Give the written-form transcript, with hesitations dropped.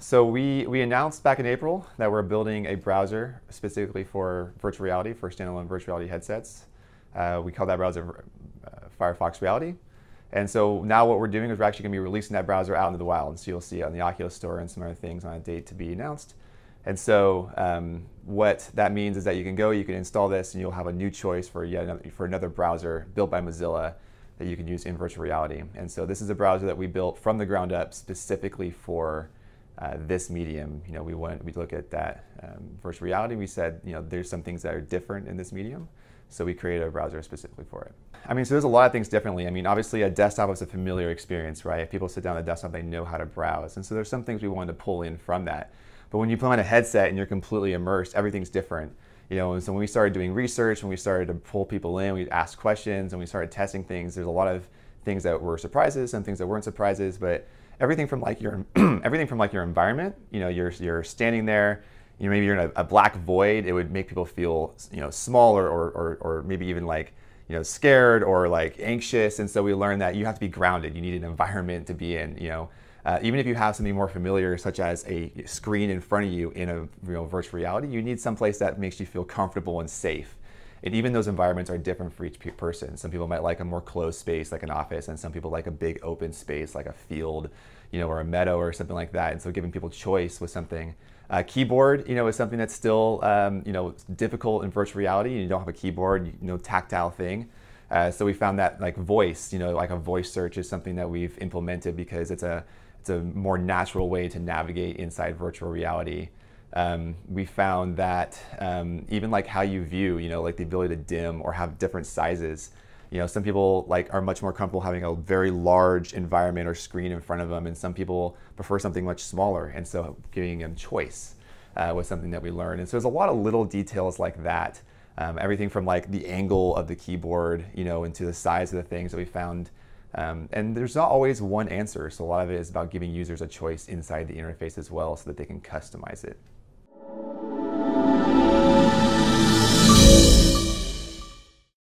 So we announced back in April that we're building a browser specifically for virtual reality, for standalone virtual reality headsets. We call that browser Firefox Reality. And so now what we're doing is we're actually going to be releasing that browser out into the wild. So you'll see it on the Oculus Store and some other things on a date to be announced. And so what that means is that you can install this, and you'll have a new choice for another browser built by Mozilla that you can use in virtual reality. And so this is a browser that we built from the ground up specifically for this medium. We look at that virtual reality. We said, there's some things that are different in this medium. So we created a browser specifically for it. So there's a lot of things differently. Obviously a desktop is a familiar experience, right? If people sit down at a desktop, they know how to browse. And so there's some things we wanted to pull in from that. But when you put on a headset and you're completely immersed, everything's different. And so when we started doing research, when we started to pull people in, we asked questions and we started testing things, there's a lot of things that were surprises and things that weren't surprises, but everything from like your environment, you're standing there, maybe you're in a black void, it would make people feel small or maybe even like scared or like anxious. And so we learned that you have to be grounded. You need an environment to be in. Even if you have something more familiar, such as a screen in front of you in a virtual reality, you need some place that makes you feel comfortable and safe. And even those environments are different for each person. Some people might like a more closed space like an office, and some people like a big open space like a field, or a meadow or something like that. And so giving people choice with something. Keyboard, is something that's still, difficult in virtual reality. You don't have a keyboard, tactile thing. So we found that like voice, like a voice search is something that we've implemented because it's a more natural way to navigate inside virtual reality. We found that even like how you view, like the ability to dim or have different sizes. Some people are much more comfortable having a very large environment or screen in front of them, and some people prefer something much smaller. And so giving them choice was something that we learned. And so there's a lot of little details like that. Everything from like the angle of the keyboard, into the size of the things that we found. And there's not always one answer. So a lot of it is about giving users a choice inside the interface as well so that they can customize it.